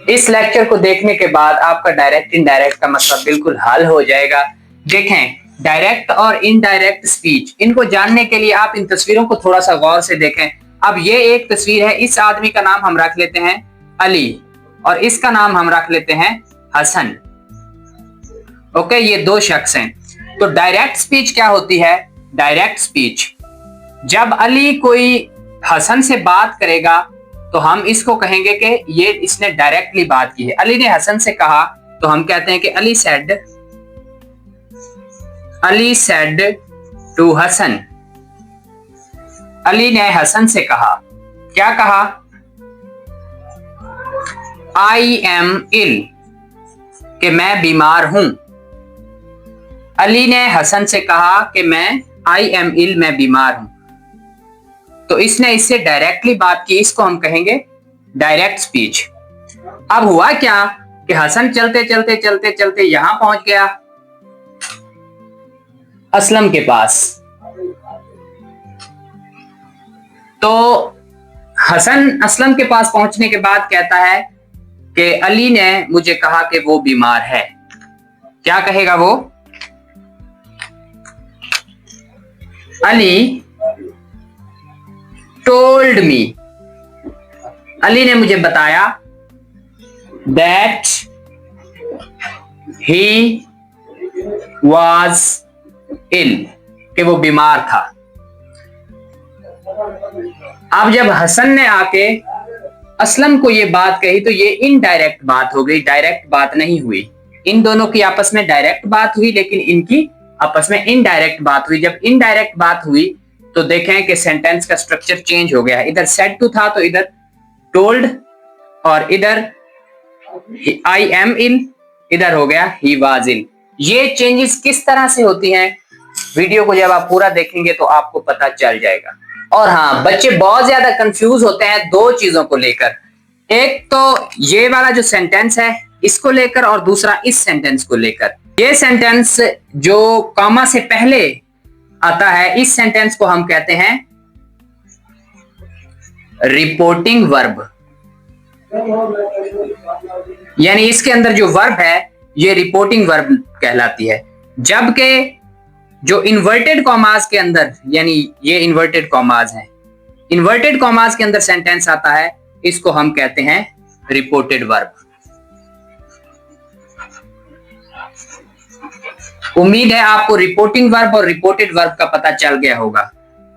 इस लेक्चर को देखने के बाद आपका डायरेक्ट इनडायरेक्ट का मतलब बिल्कुल हल हो जाएगा। देखें, डायरेक्ट और इनडायरेक्ट स्पीच, इनको जानने के लिए आप इन तस्वीरों को थोड़ा सा गौर से देखें। अब ये एक तस्वीर है, इस आदमी का नाम हम रख लेते हैं अली और इसका नाम हम रख लेते हैं हसन। ओके, ये दो शख्स हैं। तो डायरेक्ट स्पीच क्या होती है? डायरेक्ट स्पीच, जब अली कोई हसन से बात करेगा तो हम इसको कहेंगे कि ये इसने डायरेक्टली बात की है। अली ने हसन से कहा तो हम कहते हैं कि अली सेड टू हसन। अली ने हसन से कहा, क्या कहा? आई एम इल, कि मैं बीमार हूं। अली ने हसन से कहा कि आई एम इल, मैं बीमार हूं। तो इसने इससे डायरेक्टली बात की, इसको हम कहेंगे डायरेक्ट स्पीच। अब हुआ क्या कि हसन चलते चलते चलते चलते यहां पहुंच गया असलम के पास। तो हसन असलम के पास पहुंचने के बाद कहता है कि अली ने मुझे कहा कि वो बीमार है। क्या कहेगा वो? अली टोल्ड मी, अली ने मुझे बताया दैट ही वॉज इल, कि वो बीमार था। अब जब हसन ने आके असलम को ये बात कही तो ये इनडायरेक्ट बात हो गई, डायरेक्ट बात नहीं हुई। इन दोनों की आपस में डायरेक्ट बात हुई, लेकिन इनकी आपस में इनडायरेक्ट बात हुई। जब इनडायरेक्ट बात हुई तो देखें कि सेंटेंस का स्ट्रक्चर चेंज हो गया। इधर सेड टू था तो इधर टोल्ड, और इधर आई एम इल, इधर हो गया ही वाज इल। ये चेंजेस किस तरह से होती हैं, वीडियो को जब आप पूरा देखेंगे तो आपको पता चल जाएगा। और हाँ, बच्चे बहुत ज्यादा कंफ्यूज होते हैं दो चीजों को लेकर। एक तो ये वाला जो सेंटेंस है इसको लेकर, और दूसरा इस सेंटेंस को लेकर। ये सेंटेंस जो कॉमा से पहले आता है, इस सेंटेंस को हम कहते हैं रिपोर्टिंग वर्ब, यानी इसके अंदर जो वर्ब है ये रिपोर्टिंग वर्ब कहलाती है। जबकि जो इन्वर्टेड कॉमास के अंदर, यानी ये इन्वर्टेड कॉमास हैं, इन्वर्टेड कॉमास के अंदर सेंटेंस आता है, इसको हम कहते हैं रिपोर्टेड वर्ब। उम्मीद है आपको रिपोर्टिंग वर्ब और रिपोर्टेड वर्ब का पता चल गया होगा।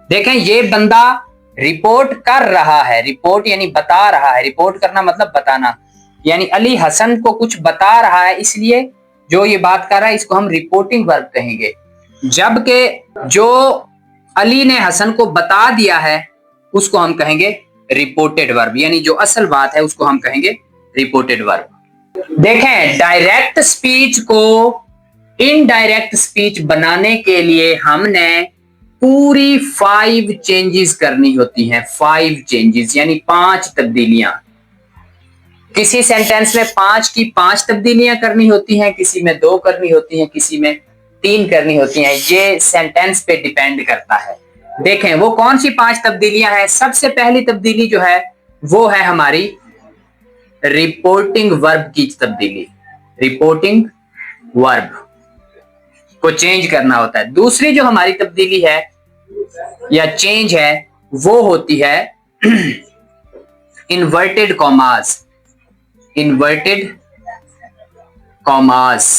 देखें, ये बंदा रिपोर्ट कर रहा है, रिपोर्ट यानी बता रहा है, रिपोर्ट करना मतलब बताना, यानी अली हसन को कुछ बता रहा है, इसलिए जो ये बात कर रहा है इसको हम रिपोर्टिंग वर्ब कहेंगे। जबकि जो अली ने हसन को बता दिया है उसको हम कहेंगे रिपोर्टेड वर्ब, यानी जो असल बात है उसको हम कहेंगे रिपोर्टेड वर्ब। देखें, डायरेक्ट स्पीच को इनडायरेक्ट स्पीच बनाने के लिए हमने पूरी 5 चेंजेस करनी होती हैं। 5 चेंजेस यानी 5 तब्दीलियां। किसी सेंटेंस में 5 की 5 तब्दीलियां करनी होती हैं, किसी में 2 करनी होती हैं, किसी में 3 करनी होती हैं। ये सेंटेंस पे डिपेंड करता है। देखें वो कौन सी 5 तब्दीलियां हैं। सबसे पहली तब्दीली जो है वो है हमारी रिपोर्टिंग वर्ब की तब्दीली। रिपोर्टिंग वर्ब को चेंज करना होता है। दूसरी जो हमारी तब्दीली है या चेंज है वो होती है इन्वर्टेड कॉमास। Inverted commas.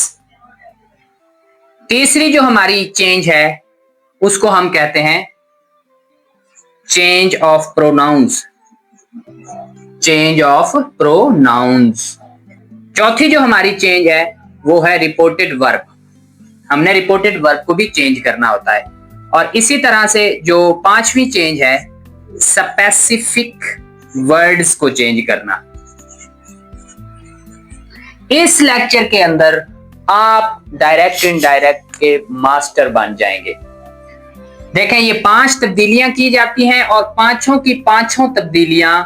तीसरी जो हमारी चेंज है उसको हम कहते हैं change of pronouns. Change of pronouns. चौथी जो हमारी चेंज है वो है रिपोर्टेड वर्ब। हमने रिपोर्टेड वर्ब को भी चेंज करना होता है। और इसी तरह से जो 5वीं चेंज है स्पेसिफिक वर्ड्स को चेंज करना। इस लेक्चर के अंदर आप डायरेक्ट इनडायरेक्ट के मास्टर बन जाएंगे। देखें, ये 5 तब्दीलियां की जाती हैं और पांचों की पांचों तब्दीलियां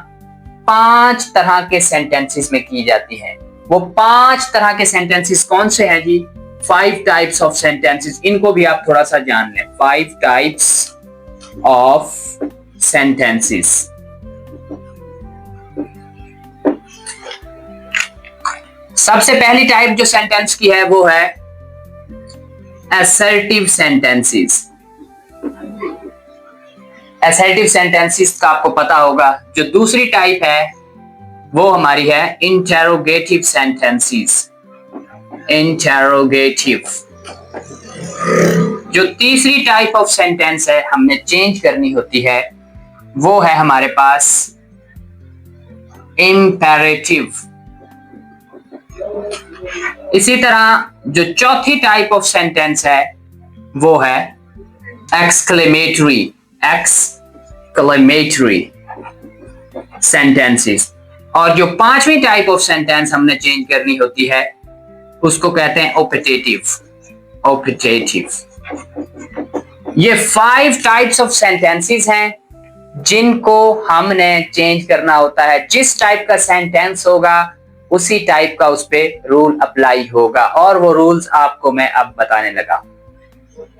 5 तरह के सेंटेंसेस में की जाती हैं। वो 5 तरह के सेंटेंसेस कौन से हैं जी? 5 टाइप्स ऑफ सेंटेंसेस। इनको भी आप थोड़ा सा जान लें। 5 टाइप्स ऑफ सेंटेंसेस। सबसे पहली टाइप जो सेंटेंस की है वो है असर्टिव सेंटेंसेस। असर्टिव सेंटेंसेस का आपको पता होगा। जो दूसरी टाइप है वो हमारी है इंटेरोगेटिव सेंटेंसेस। इंटेरोगेटिव। जो तीसरी टाइप ऑफ सेंटेंस है हमने चेंज करनी होती है वो है हमारे पास इम्पेरेटिव। इसी तरह जो चौथी टाइप ऑफ सेंटेंस है वो है एक्सक्लेमेटरी। Exclamatory sentences. और जो पांचवी टाइप ऑफ सेंटेंस हमने चेंज करनी होती है उसको कहते हैं ओपिटेटिव। ओपिटेटिव। ये 5 टाइप्स ऑफ सेंटेंसेस हैं जिनको हमने चेंज करना होता है। जिस टाइप का सेंटेंस होगा उसी टाइप का उस पे रूल अप्लाई होगा, और वो रूल्स आपको मैं अब बताने लगा।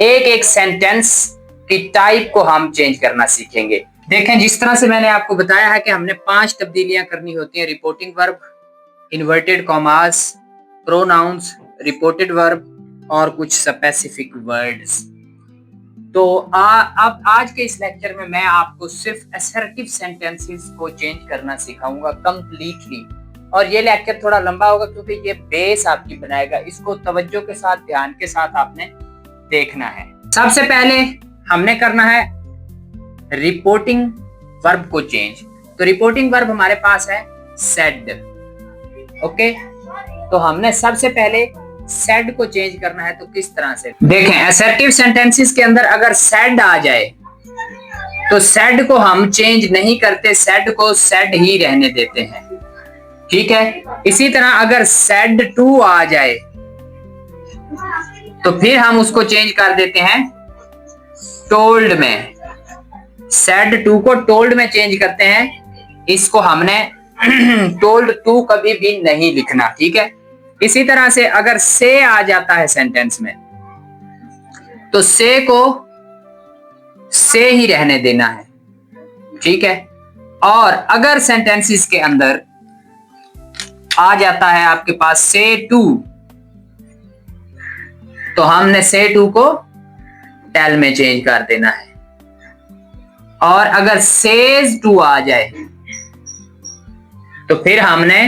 एक एक सेंटेंस की टाइप को हम चेंज करना सीखेंगे। देखें, जिस तरह से मैंने आपको बताया है कि हमने 5 तब्दीलियां करनी होती हैं। Reporting verb, inverted commas, pronouns, reported verb और कुछ स्पेसिफिक वर्ड्स। तो अब आज के इस लेक्चर में मैं आपको सिर्फ असर्टिव सेंटेंसेस को चेंज करना सिखाऊंगा कंप्लीटली। और ये लेक्चर थोड़ा लंबा होगा क्योंकि ये बेस आपकी बनाएगा। इसको तवज्जो के साथ, ध्यान के साथ आपने देखना है। सबसे पहले हमने करना है रिपोर्टिंग वर्ब को चेंज। तो रिपोर्टिंग वर्ब हमारे पास है सेड। ओके, तो हमने सबसे पहले सेड को चेंज करना है। तो किस तरह से देखें, असर्टिव सेंटेंसेस के अंदर अगर सेड आ जाए तो सेड को हम चेंज नहीं करते, सेड को सेड ही रहने देते हैं। ठीक है। इसी तरह अगर सेड टू आ जाए तो फिर हम उसको चेंज कर देते हैं टोल्ड में। सेड टू को टोल्ड में चेंज करते हैं। इसको हमने टोल्ड टू कभी भी नहीं लिखना। ठीक है। इसी तरह से अगर से आ जाता है सेंटेंस में तो से को से ही रहने देना है। ठीक है। और अगर सेंटेंसेस के अंदर आ जाता है आपके पास से टू, तो हमने से टू को टेल में चेंज कर देना है। और अगर सेज टू आ जाए तो फिर हमने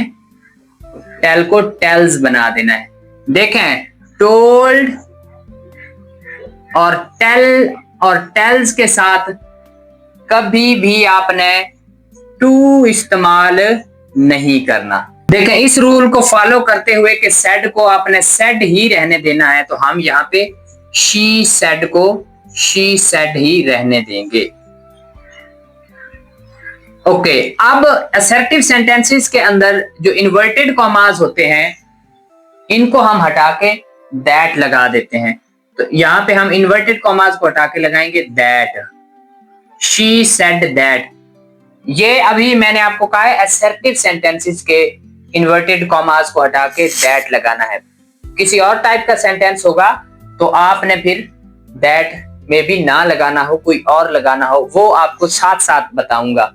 टेल को टेल्स बना देना है। देखें, टोल्ड और टेल और टेल्स के साथ कभी भी आपने टू इस्तेमाल नहीं करना। देखें, इस रूल को फॉलो करते हुए कि सेड को आपने सेड ही रहने देना है, तो हम यहाँ पे शी सेड को शी सेड ही रहने देंगे। ओके, अब असर्टिव सेंटेंसेस के अंदर जो इन्वर्टेड कॉमास होते हैं इनको हम हटा के दैट लगा देते हैं। तो यहाँ पे हम इन्वर्टेड कॉमास को हटा के लगाएंगे दैट। She said that. ये अभी मैंने आपको कहा है असर्टिव सेंटेंसेस के इन्वर्टेड कॉमास को हटा के दैट लगाना है। किसी और टाइप का सेंटेंस होगा तो आपने फिर दैट में भी ना लगाना हो, कोई और लगाना हो, वो आपको साथ साथ बताऊंगा।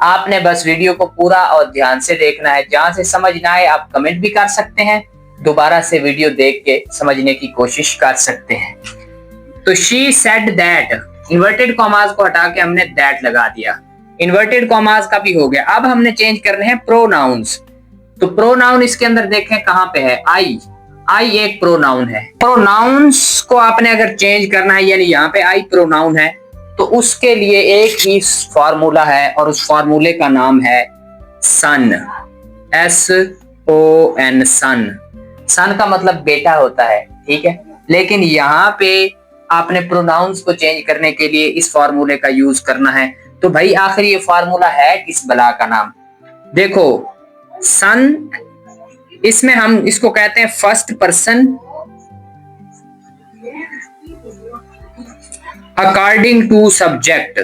आपने बस वीडियो को पूरा और ध्यान से देखना है। जहां से समझ ना आए आप कमेंट भी कर सकते हैं, दोबारा से वीडियो देख के समझने की कोशिश कर सकते हैं। तो she said that, inverted commas को हटा के हमने दैट लगा दिया। इन्वर्टेड कॉमास का भी हो गया। अब हमने चेंज करने हैं प्रोनाउंस। तो प्रोनाउन इसके अंदर देखें कहां पे है, आई। आई एक प्रोनाउन है। प्रोनाउंस को आपने अगर चेंज करना है, यानी यहाँ पे आई प्रोनाउन है, तो उसके लिए एक ही फॉर्मूला है और उस फॉर्मूले का नाम है सन। SON, सन। सन का मतलब बेटा होता है। ठीक है। लेकिन यहाँ पे आपने प्रोनाउंस को चेंज करने के लिए इस फॉर्मूले का यूज करना है। तो भाई आखिर ये फॉर्मूला है किस बला का नाम? देखो, सन, इसमें हम इसको कहते हैं first person according to subject.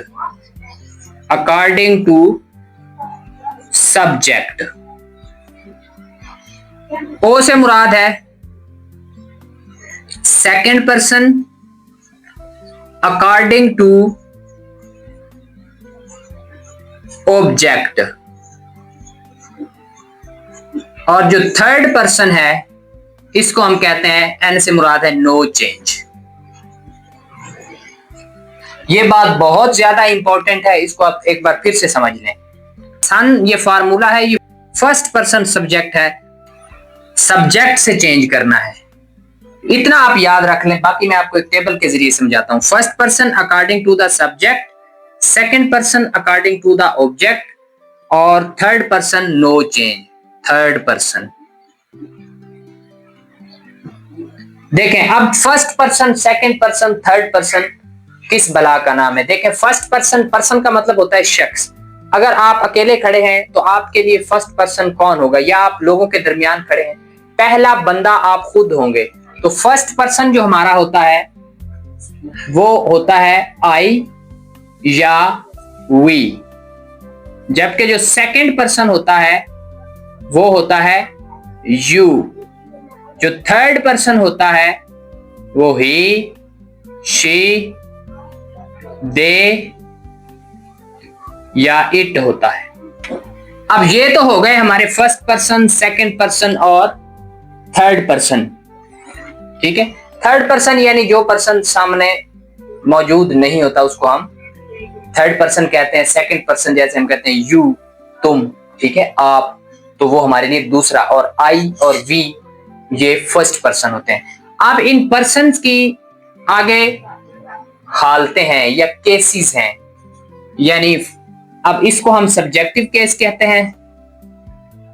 According to subject. ओ से मुराद है second person according to object. और जो थर्ड पर्सन है इसको हम कहते हैं, एन से मुराद है नो चेंज। ये बात बहुत ज्यादा इंपॉर्टेंट है, इसको आप एक बार फिर से समझ लें। सन ये फार्मूला है, ये फर्स्ट पर्सन सब्जेक्ट है, सब्जेक्ट से चेंज करना है, इतना आप याद रख लें। बाकी मैं आपको एक टेबल के जरिए समझाता हूं। First person according to the subject, second person according to the object, और third person no change. Third person देखें, अब first person, second person, third person किस बला का नाम है? देखें, फर्स्ट पर्सन, पर्सन का मतलब होता है शख्स। अगर आप अकेले खड़े हैं तो आपके लिए फर्स्ट पर्सन कौन होगा? या आप लोगों के दरमियान खड़े हैं, पहला बंदा आप खुद होंगे, तो फर्स्ट पर्सन जो हमारा होता है वो होता है आई या वी, जबकि जो सेकंड पर्सन होता है वो होता है यू, जो थर्ड पर्सन होता है वो ही, शी, दे या इट होता है। अब ये तो हो गए हमारे फर्स्ट पर्सन, सेकंड पर्सन और थर्ड पर्सन, ठीक है। थर्ड पर्सन यानी जो पर्सन सामने मौजूद नहीं होता उसको हम थर्ड पर्सन कहते हैं। सेकंड पर्सन जैसे हम कहते हैं यू, तुम, ठीक है, आप, तो वो हमारे लिए दूसरा, और आई और वी ये फर्स्ट पर्सन होते हैं। अब इन पर्सन्स की आगे हालतें हैं या केसेस हैं, यानी अब इसको हम सब्जेक्टिव केस कहते हैं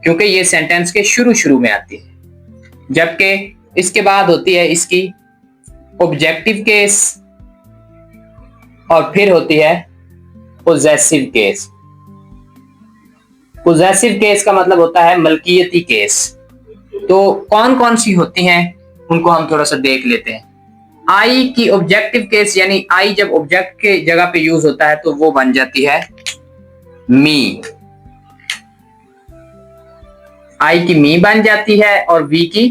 क्योंकि ये सेंटेंस के शुरू में आती है, जबकि इसके बाद होती है इसकी ऑब्जेक्टिव केस और फिर होती है पोजेसिव केस। पोजेसिव केस का मतलब होता है मलकियती केस। तो कौन कौन सी होती हैं उनको हम थोड़ा सा देख लेते हैं। आई की ऑब्जेक्टिव केस, यानी आई जब ऑब्जेक्ट के जगह पे यूज होता है तो वो बन जाती है मी। आई की मी बन जाती है और वी की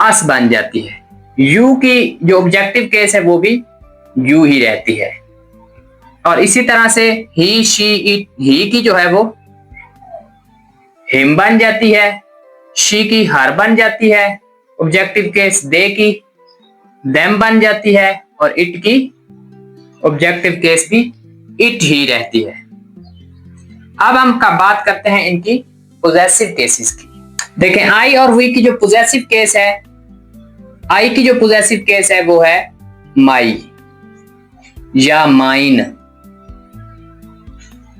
अस बन जाती है। यू की जो ऑब्जेक्टिव केस है वो भी यू ही रहती है। और इसी तरह से ही, शी, इट, ही की जो है वो हिम बन जाती है, शी की हर बन जाती है ऑब्जेक्टिव केस, दे की देम बन जाती है, और इट की ऑब्जेक्टिव केस भी इट ही रहती है। अब हम का बात करते हैं इनकी पोजेसिव केसेस की। देखें, आई और वी की जो पोजेसिव केस है, आई की जो पोजेसिव केस है वो है माई या माइन,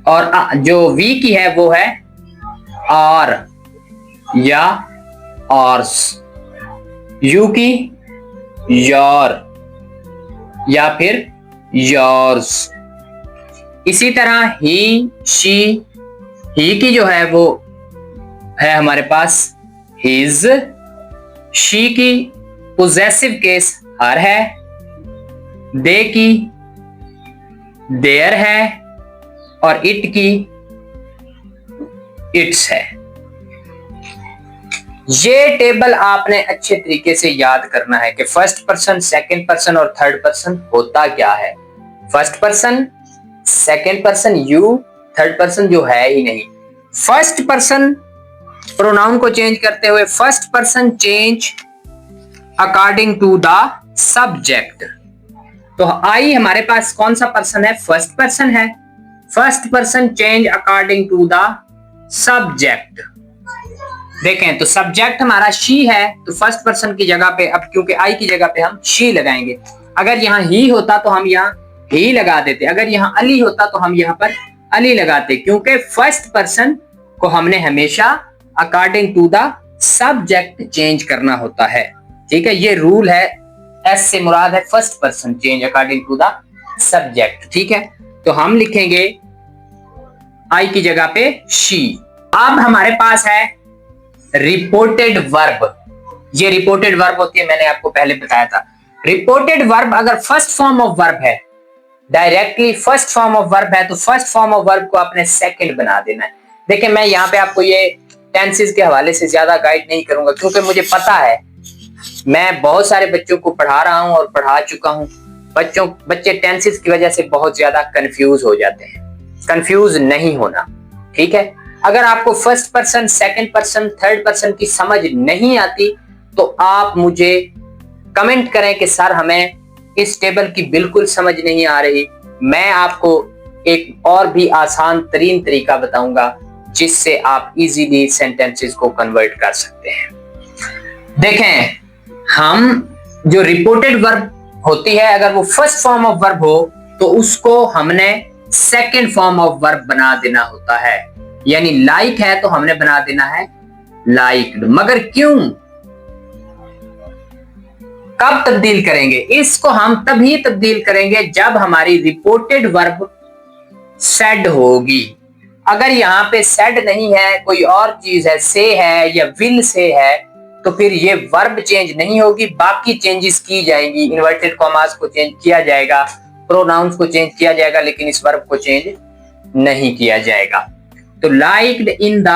और जो वी की है वो है आर या आर्स, यू की योर या फिर योर्स। इसी तरह ही, शी, ही की जो है वो है हमारे पास हिज, शी की पोजेसिव केस हर है, दे की देयर है, और इट की इट्स है। ये टेबल आपने अच्छे तरीके से याद करना है कि फर्स्ट पर्सन, सेकंड पर्सन और थर्ड पर्सन होता क्या है। First person, second person you, third person जो है ही नहीं। फर्स्ट पर्सन प्रोनाउन को चेंज करते हुए first person change according to the subject. तो आई हमारे पास कौन सा पर्सन है? फर्स्ट पर्सन है। First person change according to the subject. देखें, तो सब्जेक्ट हमारा शी है, तो फर्स्ट पर्सन की जगह पे, अब क्योंकि आई की जगह पे हम शी लगाएंगे। अगर यहाँ ही होता तो हम यहाँ ही लगा देते, अगर यहाँ अली होता तो हम यहाँ पर अली लगाते, क्योंकि फर्स्ट पर्सन को हमने हमेशा according to the subject change करना होता है। ठीक है, ये रूल है। एस से मुराद है first person change according to the subject. ठीक है, तो हम लिखेंगे आई की जगह पे शी। अब हमारे पास है रिपोर्टेड वर्ब। ये रिपोर्टेड वर्ब होती है, मैंने आपको पहले बताया था। रिपोर्टेड वर्ब अगर फर्स्ट फॉर्म ऑफ वर्ब है, directly first form of verb है, तो फर्स्ट फॉर्म ऑफ वर्ब को आपने सेकंड बना देना है। देखिए, मैं यहाँ पे आपको ये टेंसेस के हवाले से ज्यादा गाइड नहीं करूंगा, क्योंकि मुझे पता है मैं बहुत सारे बच्चों को पढ़ा रहा हूं और पढ़ा चुका हूं। बच्चे टेंसेस की वजह से बहुत ज्यादा कंफ्यूज हो जाते हैं। कंफ्यूज नहीं होना, ठीक है। अगर आपको first person, second person, third person की समझ नहीं आती तो आप मुझे कमेंट करें कि सर हमें इस टेबल की बिल्कुल समझ नहीं आ रही। मैं आपको एक और भी आसान तरीन तरीका बताऊंगा जिससे आप इजीली सेंटेंसेस को कन्वर्ट कर सकते हैं। देखें, हम जो रिपोर्टेड वर्ब होती है, अगर वो फर्स्ट फॉर्म ऑफ वर्ब हो तो उसको हमने सेकंड फॉर्म ऑफ वर्ब बना देना होता है। यानी लाइक है तो हमने बना देना है लाइक्ड। मगर क्यों, कब तब्दील करेंगे इसको? हम तभी तब्दील करेंगे जब हमारी रिपोर्टेड वर्ब सेड होगी। अगर यहाँ पे सेड नहीं है, कोई और चीज है, से है या विल से है, तो फिर ये वर्ब चेंज नहीं होगी, बाकी चेंजेस की जाएंगी। इन्वर्टेड कॉमास को चेंज किया जाएगा, प्रोनाउंस को चेंज किया जाएगा, लेकिन इस वर्ब को चेंज नहीं किया जाएगा। तो liked in the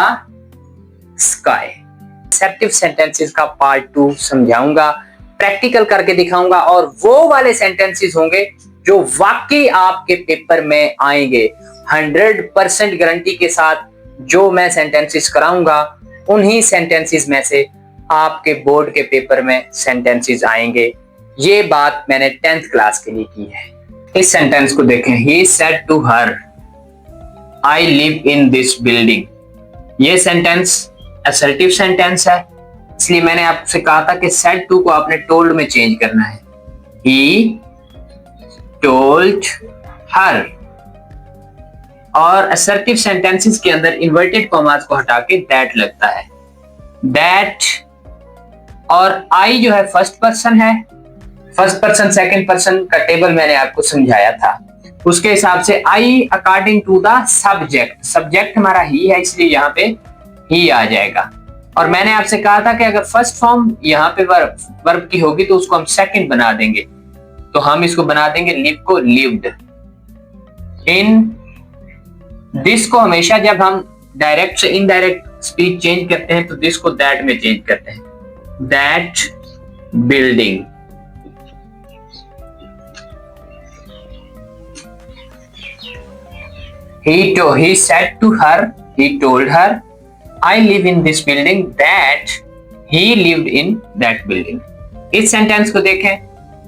sky. Acceptive sentences का पार्ट 2 समझाऊंगा, प्रैक्टिकल करके दिखाऊंगा, और वो वाले सेंटेंसेस होंगे जो वाकई आपके पेपर में आएंगे। 100% गारंटी के साथ जो मैं सेंटेंसेस कराऊंगा उन्हीं सेंटेंसेस में से आपके बोर्ड के पेपर में सेंटेंसेस आएंगे। ये बात मैंने 10th क्लास के लिए की है। इस सेंटेंस को देखें, he said to her I live in this building. ये सेंटेंस असर्टिव सेंटेंस है, इसलिए मैंने आपसे कहा था कि सेड टू को आपने टोल्ड में चेंज करना है। He told her. और असर्टिव सेंटेंसेस के अंदर इन्वर्टेड कॉमास को हटा के दैट लगता है। दैट और आई जो है फर्स्ट पर्सन है। फर्स्ट पर्सन सेकंड पर्सन का टेबल मैंने आपको समझाया था, उसके हिसाब से I according to the subject. Subject हमारा ही है, इसलिए यहाँ पे ही आ जाएगा। और मैंने आपसे कहा था कि अगर फर्स्ट फॉर्म यहाँ पे वर्ब की होगी तो उसको हम सेकंड बना देंगे, तो हम इसको बना देंगे लिव को लिव्ड। इन दिस को हमेशा जब हम डायरेक्ट से इनडायरेक्ट स्पीच चेंज करते हैं तो दिस को दैट में चेंज करते हैं। That building. He said to her, he told her, I live in this building, that he lived in that building. इस सेंटेंस को देखें,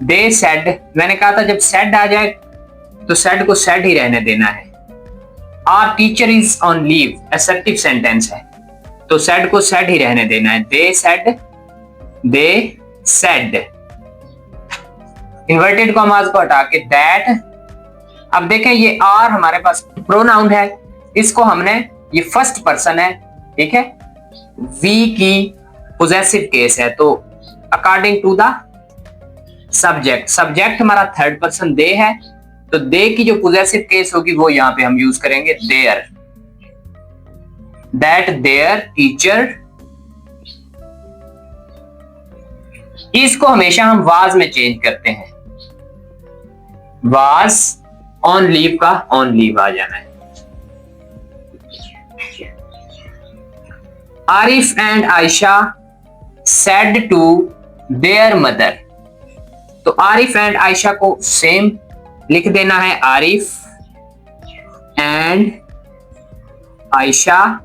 they said, मैंने कहा था जब said आ जाए तो said को said ही रहने देना है। Our teacher is on leave, assertive sentence है, तो said को said ही रहने देना है। They said, इन्वर्टेड कॉमास को हटा के that। अब देखें, ये आर हमारे पास प्रोनाउन है, इसको हमने, ये फर्स्ट पर्सन है, ठीक है, वी की पोजेसिव केस है, तो according to the subject. Subject हमारा थर्ड पर्सन दे है, तो दे की जो पोजेसिव केस होगी वो यहां पे हम यूज करेंगे देयर। That there teacher. इसको हमेशा हम वाज में चेंज करते हैं। वाज ऑन लीव का ऑन लीव आ जाना है। Arif and Ayesha said to their mother, तो आरिफ एंड आयशा को सेम लिख देना है, Arif and Ayesha.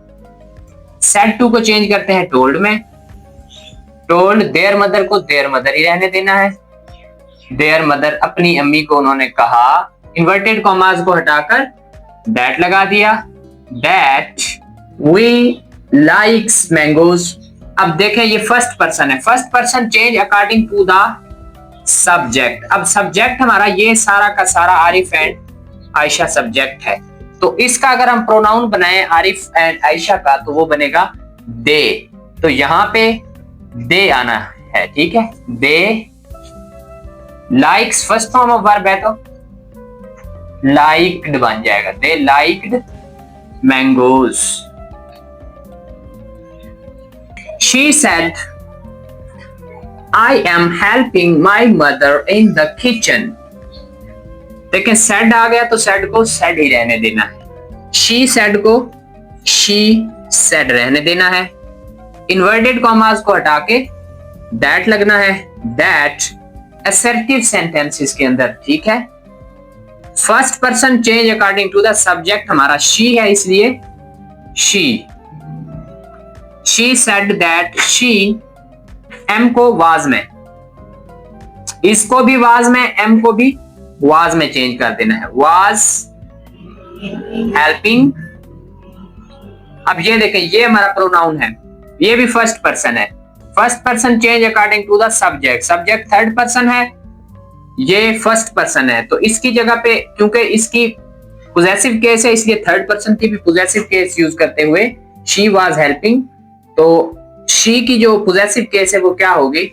Said to को चेंज करते हैं टोल्ड में। टोल्ड देयर मदर को देयर मदर ही रहने देना है। देयर मदर, अपनी अम्मी को उन्होंने कहा, इन्वर्टेड कॉमास को हटाकर दैट लगा दिया। That we likes mangoes. अब देखें, ये फर्स्ट पर्सन है, first person change according to the subject. अब सब्जेक्ट हमारा ये सारा का सारा आरिफ एंड आयशा सब्जेक्ट है, तो इसका अगर हम प्रोनाउन बनाए आरिफ एंड आयशा का तो वो बनेगा दे। तो यहां पे दे आना है, ठीक है। They likes first form of verb है तो लाइक्ड बन जाएगा। They liked mangoes. She said I am helping my mother in the kitchen. देखिए, सेड आ गया तो सेड को सेड ही रहने देना है। शी सेड को शी सेड रहने देना है। इन्वर्टेड कॉमास को हटा के दैट लगना है। दैट असर्टिव सेंटेंसेस के अंदर, ठीक है, first person change according to the subject हमारा शी है, इसलिए she said that she, am को वाज में, इसको भी वाज में, एम को भी वाज में चेंज कर देना है, वाज हेल्पिंग। अब ये देखें, ये हमारा प्रोनाउन है, ये भी फर्स्ट पर्सन है, first person change according to the subject, subject third person है, ये फर्स्ट पर्सन है, तो इसकी जगह पे क्योंकि इसकी पोजेसिव केस है इसलिए थर्ड पर्सन की भी पोजेसिव केस यूज करते हुए शी वाज हेल्पिंग, तो शी की जो पोजेसिव केस है वो क्या होगी,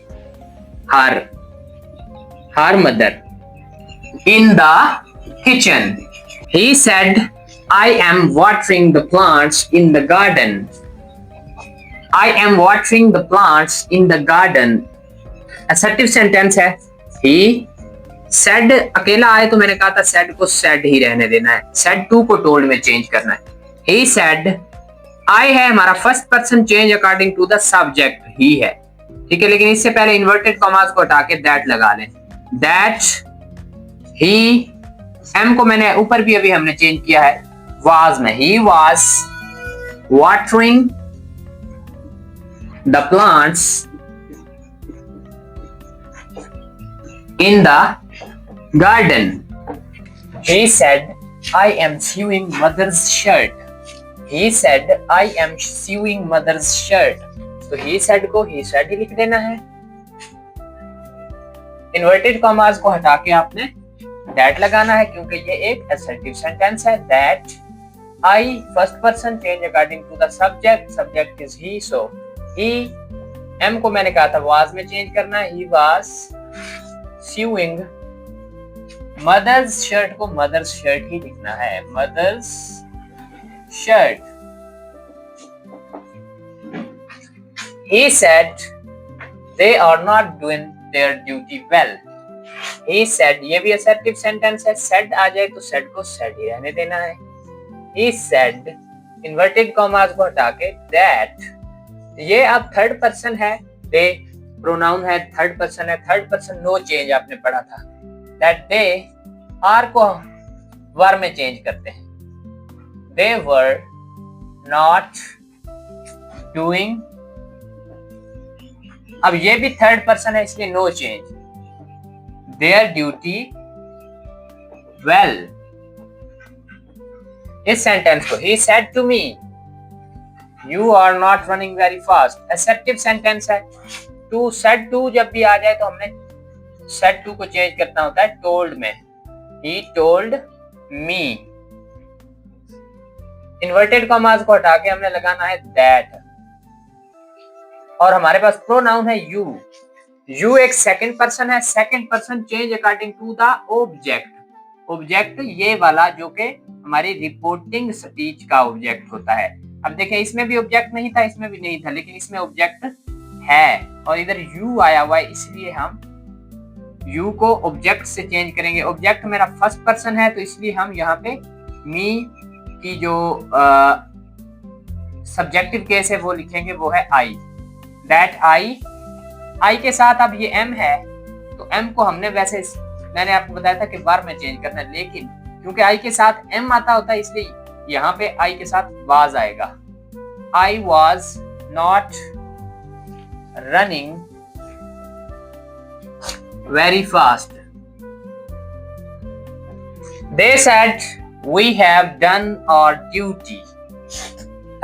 her mother in the kitchen. He said I am watering the plants in the garden, I am watering the plants in the garden assertive sentence है। He said अकेला आए तो मैंने कहा था सेड को सेड ही रहने देना है, सेड टू को टोल्ड में चेंज करना है। ही सेड, आई है हमारा first person change according to the subject, he है, ठीक है, लेकिन इससे पहले इन्वर्टेड कॉमास को हटा के दैट लगा लें, दैट ही, एम को मैंने ऊपर भी अभी हमने चेंज किया है वाज में, he was watering the plants in the garden. He said, I am sewing mother's shirt. He said, I am sewing mother's shirt. तो he said को he said ही लिख देना है, इन्वर्टेड कॉमास को हटा के आपने that लगाना है क्योंकि ये एक assertive sentence है। That I first person change according to the subject, subject is he, so he, M को मैंने कहा था was में चेंज करना है, he was sewing mother's shirt को mother's shirt ही लिखना है, mother's shirt। He said they are not doing their duty well. He said, ये भी assertive sentence है, said आ जाए तो said को said ही रहने देना है। He said, inverted commas को हटा के that, ये अब थर्ड पर्सन है, they प्रोनाउन है, थर्ड पर्सन है, थर्ड पर्सन नो चेंज आपने पढ़ा था, दैट दे, आर को वर में चेंज करते हैं, दे वर नॉट डूइंग, अब ये भी थर्ड पर्सन है इसलिए no change, their duty well. इस सेंटेंस को, he said to me you are not running very fast, assertive sentence है। टू, सेड टू जब भी आ जाए तो हमने सेड टू को चेंज करना होता है टोल्ड में, he told me. Inverted commas को हटा के हमने लगाना है दैट, और हमारे पास प्रोनाउन है यू, यू एक सेकंड पर्सन है, second person change according to the object, object ये वाला जो कि हमारी रिपोर्टिंग स्पीच का ऑब्जेक्ट होता है। अब देखें इसमें भी ऑब्जेक्ट नहीं था, इसमें भी नहीं था, लेकिन इसमें ऑब्जेक्ट है और इधर यू आया हुआ है इसलिए हम यू को ऑब्जेक्ट से चेंज करेंगे। ऑब्जेक्ट मेरा फर्स्ट पर्सन है तो इसलिए हम यहाँ पे मी की जो सब्जेक्टिव केस है वो लिखेंगे, वो है आई, दैट आई के साथ अब ये एम है तो एम को हमने वैसे मैंने आपको बताया था कि वर में चेंज करना है, लेकिन क्योंकि आई के साथ एम आता होता है इसलिए यहाँ पे आई के साथ वाज आएगा। I was not running very fast, they said we have done our duty,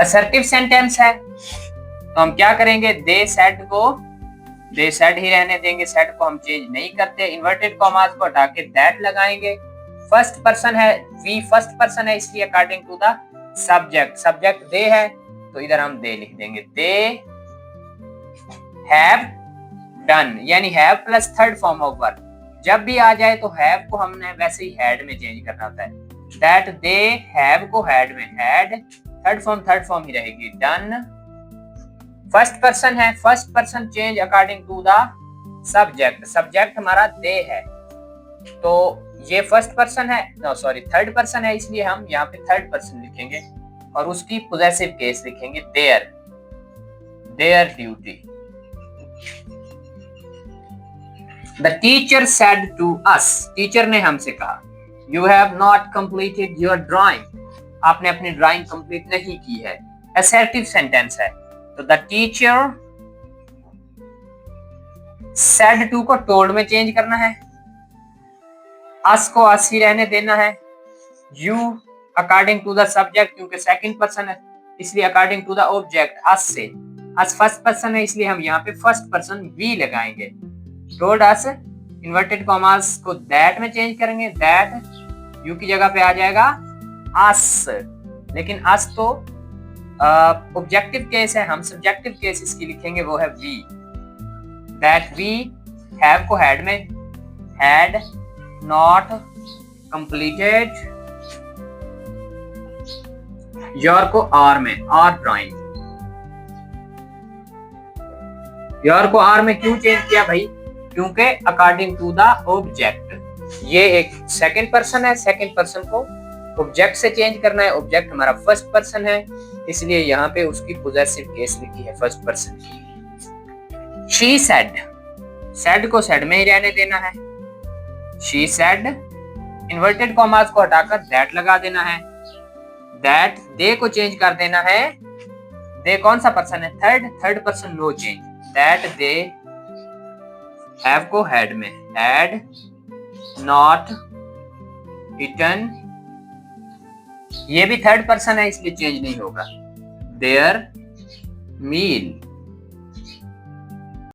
assertive sentence है तो हम क्या करेंगे, दे सेड को दे सेड ही रहने देंगे, सेड को हम चेंज नहीं करते। इन्वर्टेड कॉमास को हटा के दैट लगाएंगे, फर्स्ट पर्सन है, वी फर्स्ट पर्सन है इसलिए according to the subject, subject they है तो इधर हम दे लिख देंगे, दे हैव डन, यानी have plus third form of verb, जब भी आ जाए तो हैव को हमने वैसे ही हैड में चेंज करना होता है, दैट दे हैव को हैड में, हैड थर्ड फॉर्म ही रहेगी, डन फर्स्ट पर्सन है, first person change according to the subject, subject हमारा दे है तो ये फर्स्ट पर्सन है, नो सॉरी थर्ड पर्सन है इसलिए हम यहाँ पे थर्ड पर्सन लिखेंगे और उसकी पोजेसिव केस लिखेंगे their, their duty. The teacher said to us, teacher ने हमसे कहा, you have not completed your drawing, आपने अपनी ड्राइंग कंप्लीट नहीं की है। असर्टिव सेंटेंस है। तो द टीचर सेड टू को टोल्ड में चेंज करना है, अस को अस ही रहने देना है, you according to the subject क्योंकि सेकंड पर्सन है इसलिए according to the object us से, अस फर्स्ट पर्सन है इसलिए हम यहाँ पे फर्स्ट पर्सन वी लगाएंगे। टोल्ड अस इन्वर्टेड कॉमास को दैट में चेंज करेंगे, दैट यू की जगह पे आ जाएगा अस, लेकिन अस तो ऑब्जेक्टिव केस है, हम सब्जेक्टिव केस इसकी लिखेंगे वो है वी। दैट वी हैव को हैड में, हैड नॉट कंप्लीटेड, योर को आर में, आर ड्राइंग। योर को आर में क्यों चेंज किया भाई? क्योंकि अकॉर्डिंग टू द ऑब्जेक्ट, ये एक सेकंड पर्सन है, सेकंड पर्सन को ऑब्जेक्ट से चेंज करना है, ऑब्जेक्ट हमारा फर्स्ट पर्सन है इसलिए यहाँ पे उसकी पोजेसिव केस लिखी है फर्स्ट पर्सन की। शी सेड, सेड को सेड में ही रहने देना है, शी सेड इन्वर्टेड कॉमास को हटाकर दैट लगा देना है, दैट दे को चेंज कर देना है, दे कौन सा पर्सन है? Third person, no change, that they have को हैड में, हैड नॉट ईटन, ये भी थर्ड पर्सन है इसलिए चेंज नहीं होगा, देयर मील,